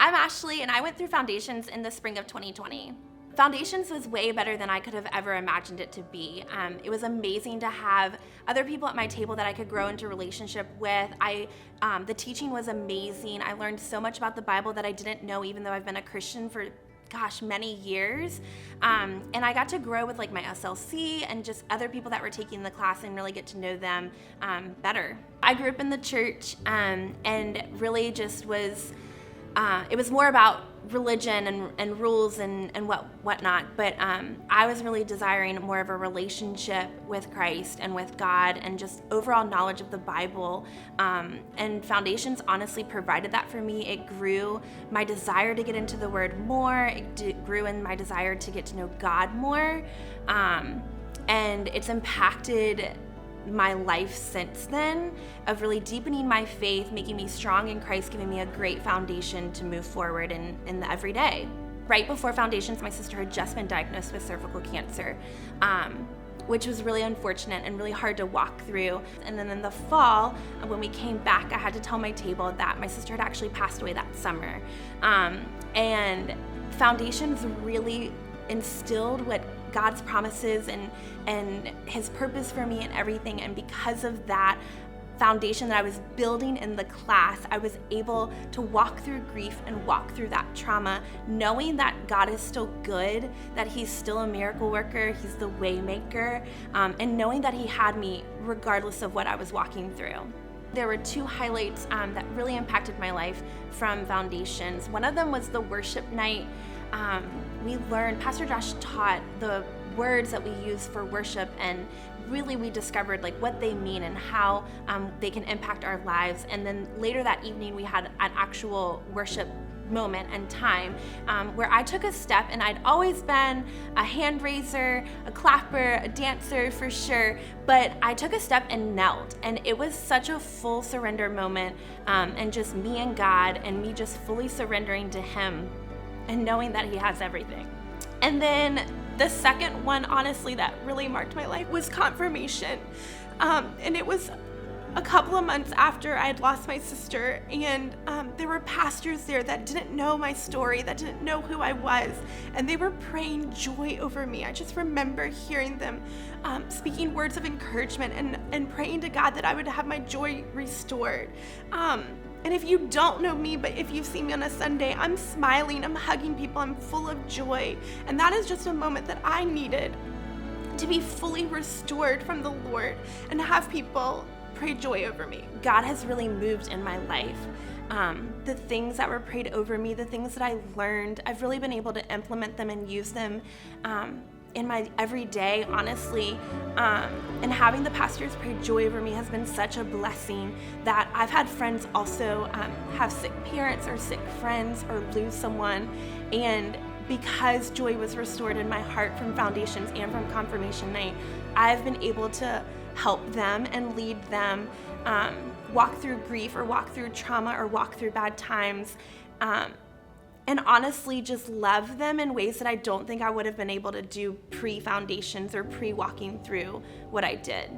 I'm Ashley, and I went through Foundations in the spring of 2020. Foundations was way better than I could have ever imagined it to be. It was amazing to have other people at my table that I could grow into relationship with. The teaching was amazing. I learned so much about the Bible that I didn't know, even though I've been a Christian for many years. And I got to grow with like my SLC and just other people that were taking the class and really get to know them better. I grew up in the church and really just was, it was more about religion and rules and whatnot, but I was really desiring more of a relationship with Christ and with God and just overall knowledge of the Bible. And Foundations honestly provided that for me. It grew my desire to get into the Word more. It grew in my desire to get to know God more. And it's impacted my life since then of really deepening my faith, making me strong in Christ, giving me a great foundation to move forward in the everyday. Right before Foundations, my sister had just been diagnosed with cervical cancer, which was really unfortunate and really hard to walk through. And then in the fall, when we came back, I had to tell my table that my sister had actually passed away that summer. And Foundations really instilled what God's promises and His purpose for me and everything. And because of that foundation that I was building in the class, I was able to walk through grief and walk through that trauma, knowing that God is still good, that He's still a miracle worker, He's the way maker, and knowing that He had me regardless of what I was walking through. There were two highlights that really impacted my life from Foundations. One of them was the worship night. We learned, Pastor Josh taught the words that we use for worship, and really we discovered like what they mean and how they can impact our lives. And then later that evening we had an actual worship moment and time where I took a step, and I'd always been a hand raiser, a clapper, a dancer for sure, but I took a step and knelt, and it was such a full surrender moment, and just me and God and me just fully surrendering to Him and knowing that He has everything. And then the second one, honestly, that really marked my life was confirmation. And it was a couple of months after I had lost my sister, and there were pastors there that didn't know my story, that didn't know who I was, and they were praying joy over me. I just remember hearing them speaking words of encouragement and praying to God that I would have my joy restored. And if you don't know me, but if you've seen me on a Sunday, I'm smiling, I'm hugging people, I'm full of joy. And that is just a moment that I needed to be fully restored from the Lord and have people pray joy over me. God has really moved in my life. The things that were prayed over me, the things that I learned, I've really been able to implement them and use them in my everyday, honestly. And having the pastors pray joy over me has been such a blessing that I've had friends also have sick parents or sick friends or lose someone. And because joy was restored in my heart from Foundations and from Confirmation Night, I've been able to help them and lead them walk through grief or walk through trauma or walk through bad times. And honestly just love them in ways that I don't think I would have been able to do pre-Foundations or pre-walking through what I did.